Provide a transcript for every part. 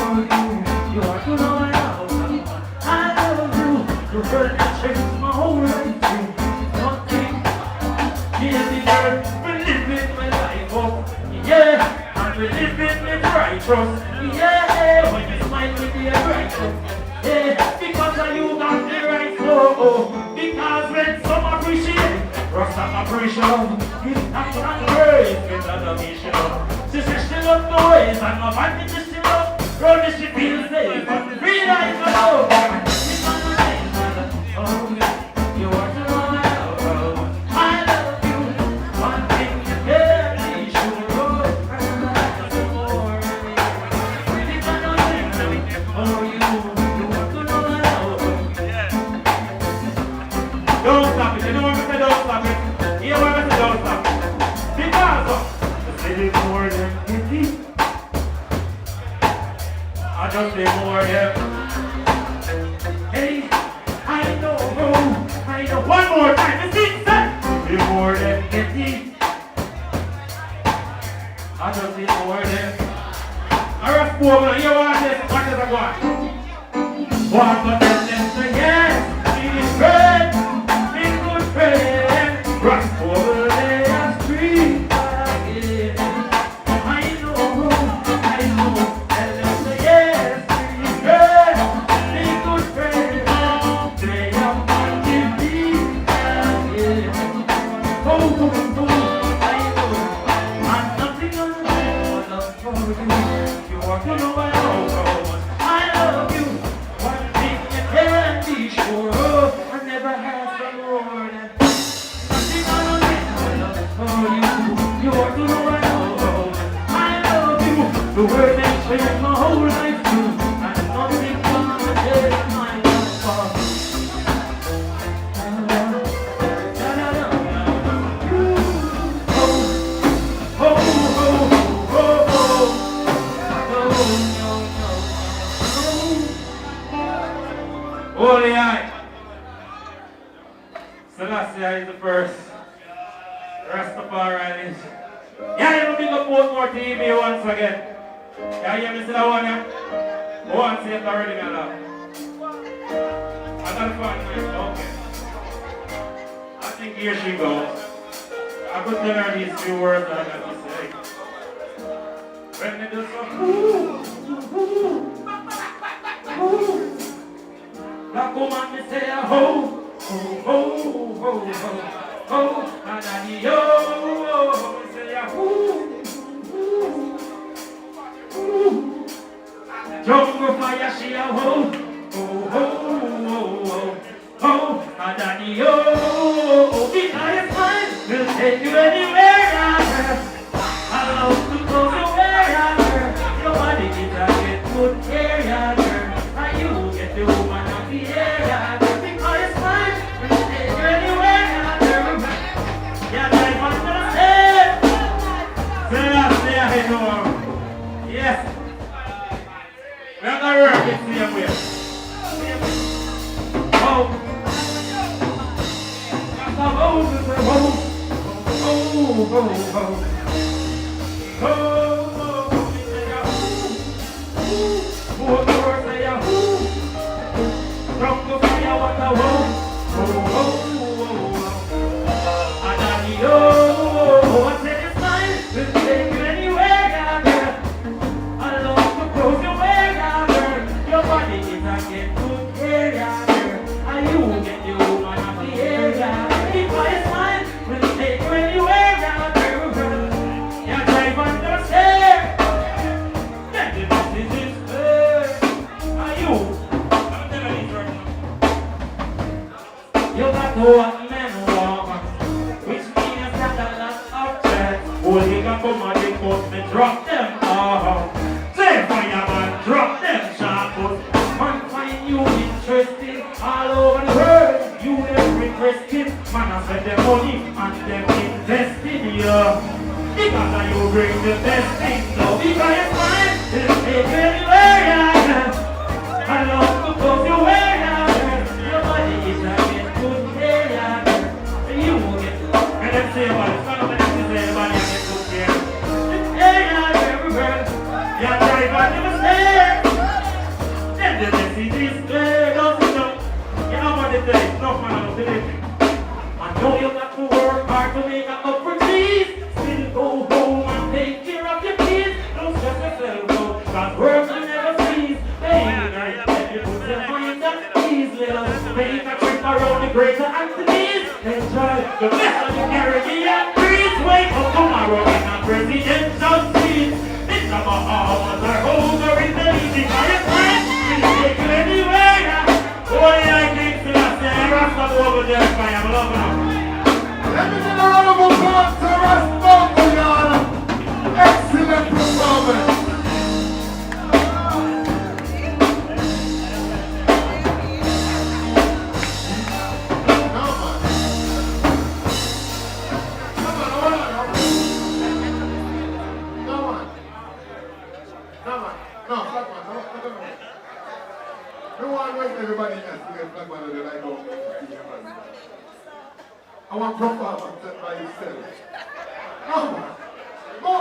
You are to know I love you. The word that changed my whole life. Nothing give me birth. We living my life up. Yeah, and we living it righteous. Yeah, when you smile with the righteous. Yeah, because of you got the right flow. Because when some appreciate, Rasta appreciate. Give thanks and praise with adoration. She says she love noise and my body she love. Round she feels safe and free like a love. Oh, you are the one I love. I love you. One thing you can't be sure of. And that's more. Really got no thing for you. You are the one I love. Don't stop it. You know what I say? Don't stop it. You know what I say? Don't stop it. Because I say more than 50. I just say more than. Hey, I know. One more time. The seat set. Say more than 50. I just say more than. Alright, Bogle, you want this? What does I want? One more than say yes. Be friend. Be good friend. Rock Bogle, they are street again. I know. Tell them say yes. Be friend. Be good friend. They are fighting me again. Oh, I know. And nothing else for you. You are to know I love you. One thing you can be sure of. I never had some more than nothing for you. You are to know I love you. The word that changed my whole life too. And nothing gonna take my love for. Holy eye. Selassie is the first. Rastafari is. Yeah, you big up Portmore TV once again. Yeah, you miss that one, yeah? Once you have already got up. I got a fun night, okay. I think here she goes. I could tell her these few words that I got to say. When they do so, black woman, me say a ho, ho, ho, ho, ho, ho, and daddy yo, me say a ho, ho, Jungle Fyah, she a ho, ho, ho, ho, ho, ho, and daddy yo, because it's mine, we'll take you anywhere, I love to go somewhere, your body is a get good care, and you get the woman of the area, because it's mine, we'll take you anywhere, yeah, that's what I'm gonna say. Say that, say I know. Yes. We're gonna work it same way. Oh. What men walk, which means that a lot of chance. Holy can come and they put me drop them off. Say fireman, drop them sharp. Man find you interesting all over the world. You them requesting, man I spend them money and them invest in you. Because you bring the best things, so because it's mine, it'll take you anywhere you can. I love to go to where you can. Your body is a good. You will get and let's say about it. Stand up and let's say about it and get good care. It's everywhere. Yeah, drive on the mistake. enough, man, I don't believe me. I know you got to work hard to make up for these. Still go home and take care of your kids. Don't stress yourself out, cause work will never cease. Baby, I tell you, put your mind at ease, little. Make a trip around the greater Antilles. Enjoy the best of the Caribbean breeze. Wake up tomorrow in a presidential seat. It's about hours or over in the easy for your friends. We'll take you anywhere. Boy, I think to say, Rasta Bogle there, I'm loving them. Let me get a round of applause to Rasta Bogle. Excellent performance. Everybody has to get black man and I go. I want performance by yourself. Come on. Go.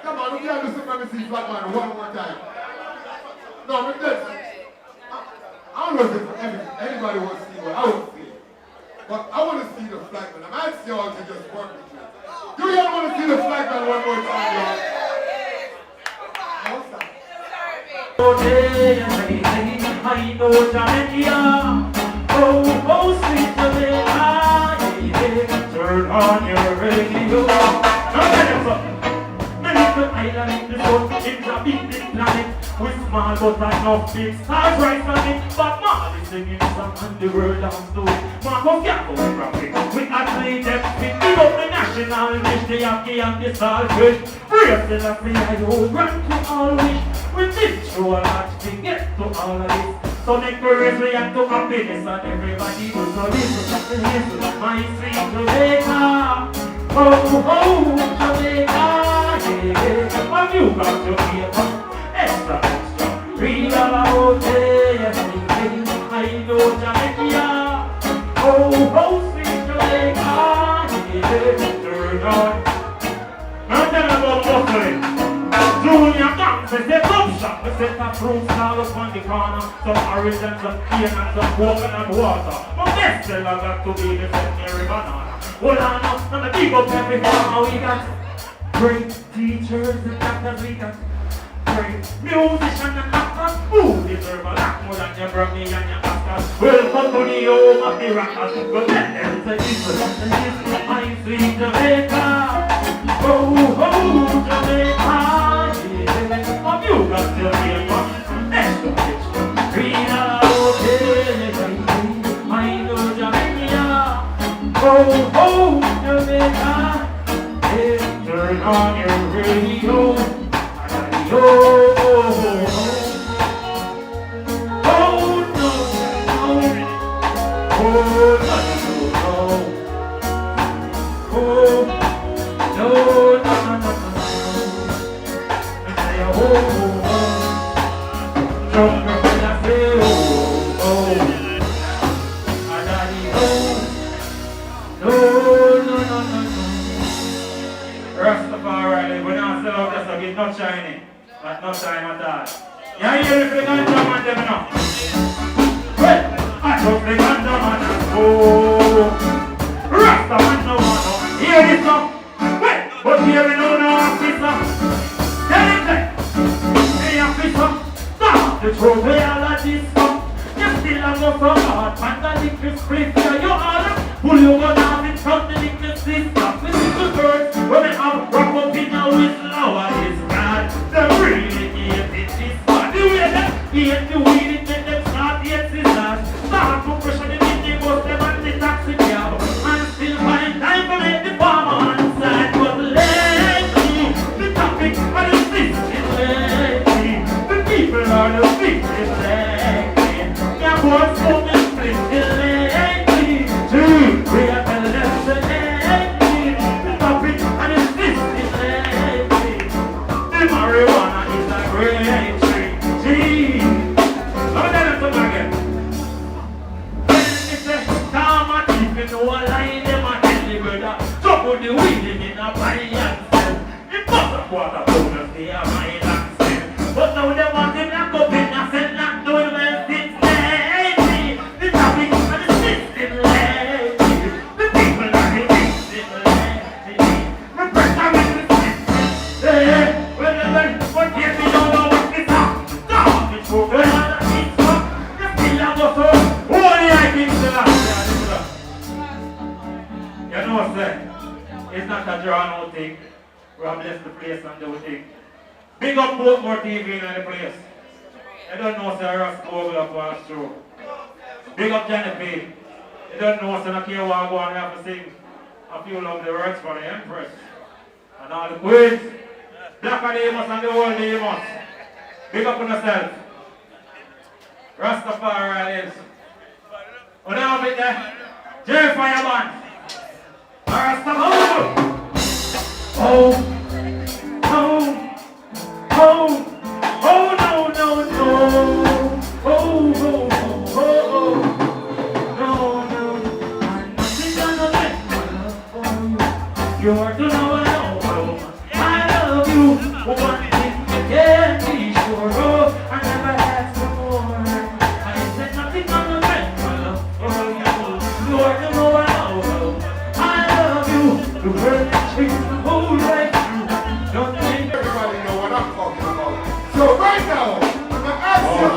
Come on, we have to see me see black man one more time. No, with this. I don't know if anybody wants to see what I want to see. But I want to see the flag man. I'm asking y'all to just work with me. Do y'all want to see the flag man one more time, y'all? What's that? I know Jamaica, oh sweet Jamaica, yeah. Turn on your radio. Now tell you something. My little island in the sun, it's a big planet with small but not enough big stars right on it. But Marley singing some and the world dance to it. Marco Gacko from it. We actually them fit give up the national dish, the Yankee and the Saltfish. Praise the Lassie, I hold grant to all wish. We've been through a lot to get to all of this. So make me raise me and to happiness and everybody will so listen, my sweet Jamaica. Oh, Jamaica, yeah. What you got Jamaica? Extra. Read all about it, I know Jamaica. Oh, sweet Jamaica, yeah. Turn on. Now tell them about Buffalo. Junior Gang says they come shop. We set a fruit stall up on the corner. Some orange and some cane and some Bogle and water. But best seller got to be the St. Banana. Hold on up, and the big up every farmer we got. Great teachers and doctors we got. Great musicians and actors who deserve a lot more than your Grammy and your Oscars. Welcome to the home of the rockers. But let them say this is my sweet Jamaica. Oh, Jamaica. Have you got your name? Extra. Read out it. I know Jamaica. Oh, Jamaica. Turn on your radio. Radio. Oh, no. Oh, no. Oh, no, no, no. Rastafari, we're not still out there, so get not shining. But no time at all. You hear the ganja man them now? Well, I took the ganja man. Oh, Rastaman no one. Hear this now? Well, but here we know no officer. Tell it like, hey officer, stop the throw away all of this stuff. You still have no so hard, man, the liquid split here. You all pull you one off in front the liquid system. With little birds, when they have rock up in a whistle, how is God? They really hate it, this one. The way that hate the weed, it make them start hate scissors. Start to pressure them in the bus, them and the taxi cab. And still find time to make the farmer on side. But lately, the topic and the system is lately. The people are the victims lately. Their boys come and split the lately. We are telling them to lately. The topic and the system is lately. The marijuana is a great tree. Gee. Let me tell you something again. When they say, come and keep it no line, them and tell the brother, drop on the weed in a pie and sell. It doesn't water bonus, they are my accent. But now they want him locked up in a cell, locked down well since lately. not a drawn out thing. We have blessed the place and do thing. Big up Portmore TV in the place. I don't know, sir, Ross Bogle up our show. Big up Johnny P. You don't know, sir, I care what I go and have to sing a few lovely words for the Empress. And all the queens. Black and Amos and the whole Amos. Big up on yourself. Rastafari is. Oh, now with there. Luton Fyah man. Rastafari. Oh. Oh. Oh. Oh, no, no, no. Oh, oh, oh, oh, oh. No, no. I'm nothing gonna let my love for you. You're to know I know. I love you. One thing you can be sure of. I never asked for more. I said nothing gonna let my love for you. You're to know I know. I love you. The world that treats the whole life. Don't think Everybody know what I'm talking about. So right now, I'm gonna ask you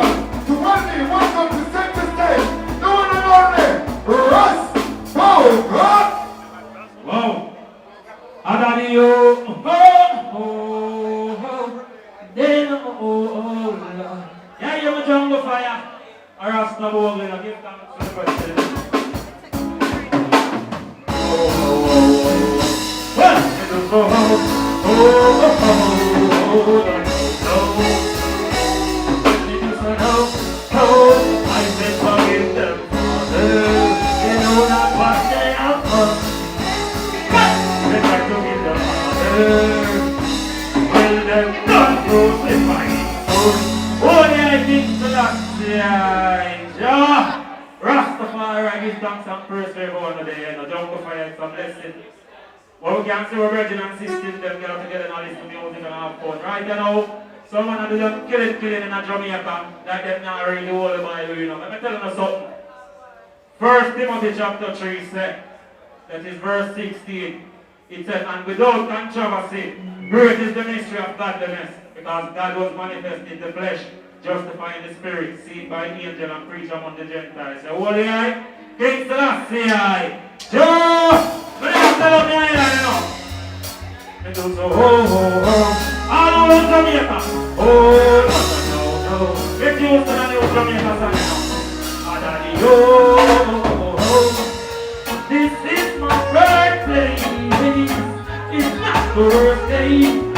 to one day welcome to center stage. No one only Russ Bogle. wow. Adani yo. Oh, oh, oh. Then, oh, oh, oh. Yeah, you're a jungle fire. I rest the Bogle. I give thanks to the president. Oh, oh, oh, oh. Well, it is so oh, oh, oh, oh, oh, I said forgive them, Father. They know not what they have done. They try to give them Father. Well, they've done crucifying. Oh, yeah, I think so that's yeah. Rastafari, I give thanks and praise for everyone today. And Luton Fyah, it's a blessing. Well, we can see our virgin and sisters, them get up together and listen to music and have fun. Right now, someone of them killing in a Jamaica, like them not really hold the Bible, you know. Let me tell you something. 1 Timothy chapter 3 said, that is verse 16. It said, and without controversy, great is the mystery of godliness, because God was manifest in the flesh, justifying the spirit, seen by angel and preached among the Gentiles. So, what do I? King Selassie, Joe! But I tell them the island, you know. And do so, oh, oh, oh. All over Jamaica. Oh, no, no, no. If you used to know the Jamaica song, you know. Adani, oh, oh, oh. This is my birthday. It's not birthday.